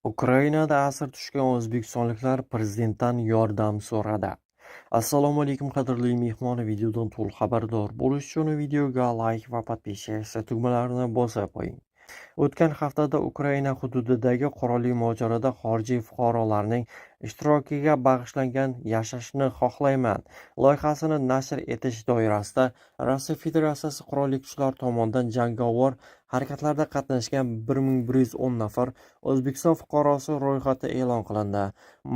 Ukrainada asir tushgan o'zbekistonliklar prezidentdan yordam so'radi. Assalomu alaykum qadrli mehmon, videodan to'liq xabardor bo'lish uchun videoga like va podpishka tugmalarini bosib qo'ying. O'tgan haftada Ukraina hududidagi qurolli mojaroda xorijiy fuqarolarning ishtirokiga bag'ishlangan "Yashashni xohlayman" loyihasini nashr etish doirasida Rossiya Federatsiyasi qurolli kuchlari tomonidan jangovar harakatlarda qatnashgan 1110 nafar O'zbekiston fuqarosi ro'yxati e'lon qilindi.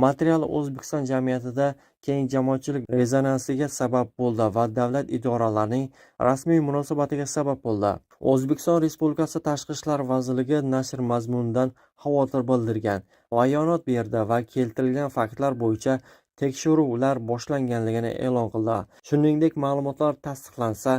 Material O'zbekiston jamiyatida keng jamoatchilik rezonansiga sabab bo'ldi va davlat idoralarining rasmiy munosabatiga sabab bo'ldi. O'zbekiston Respublikasi Tashqi ishlar vazirligi nashr mazmunidan xavotir bildirgan, bayonot berdi va keltirilgan faktlar bo'yicha tekshiruvlar boshlanganligini e'lon qildi. Shuningdek, ma'lumotlar tasdiqlansa,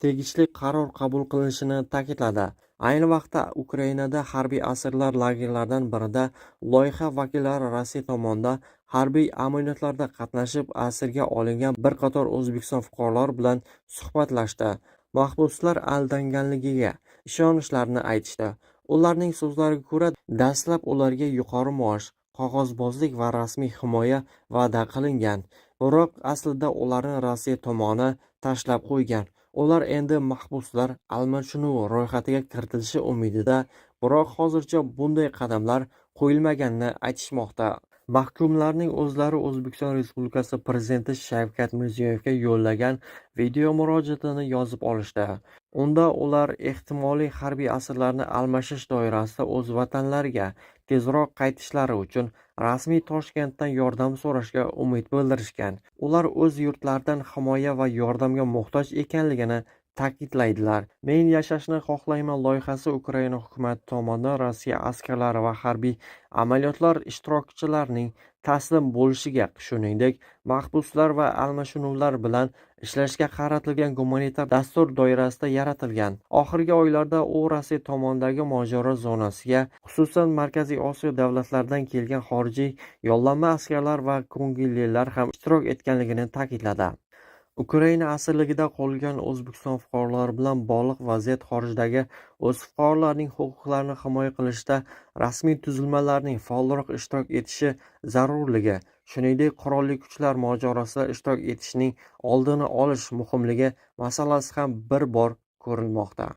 tegishli qaror qabul qilinishini ta'kidladi. Ayni vaqtda Ukrainada harbiy asirlar lagerlaridan birida loyiha vakillari Rossiya tomonidan harbiy amaliyotlarda qatnashib asirga olingan bir qator O'zbekiston fuqarolari bilan suhbatlashdi. Mahbuslar aldanganligiga ishonishlarini aytishdi. Ularning so'zlariga ko'ra, dastlab ularga yuqori maosh, qog'ozbozlik va rasmiy himoya va'da qilingan. Biroq aslida ularni Rossiya tomoni tashlab qo'ygan. Ular endi mahbuslar almashinuvi ro'yxatiga kiritilishi umidida, biroq hozircha bunday qadamlar qo'yilmaganini aytishmoqda. Mahkumlarning o'zlari O'zbekiston Respublikasi Prezidenti Shavkat Mirziyoyevga yo'llagan video murojaatini yozib olishdi. Unda ular ehtimoliy harbiy asirlarni almashish doirasida o'z vatanlariga tezroq qaytishlari uchun rasmiy Toshkentdan yordam so'rashga umid bildirishgan. Ular o'z yurtlaridan himoya va yordamga muhtoj ekanligini ta'kidlaydilar. "Men yashashni xohlayman" loyihasi Ukraina hukumati tomonidan Rossiya askarlari va harbiy amaliyotlar ishtirokchilarining taslim bo'lishiga, shuningdek, mahbuslar va almashinuvlar bilan ishlashga qaratilgan gumanitar dastur doirasida yaratilgan. Oxirgi oylarda u Rossiya tomondagi mojaro zonasiga, xususan Markaziy Osiyo davlatlaridan kelgan xorijiy yollanma askarlar va ko'ngillilar ham ishtirok etganligini ta'kidladi. Ukraina asirligida qolgan O'zbekiston fuqarolari bilan bog'liq vaziyat xorijdagi o'z fuqarolarining huquqlarini himoya qilishda rasmiy tuzilmalarning faolroq ishtirok etishi zarurligi, shuningdek, qurolli kuchlar mojarosida ishtirok etishning oldini olish muhimligi masalasi ham bir bor ko'rilmoqda.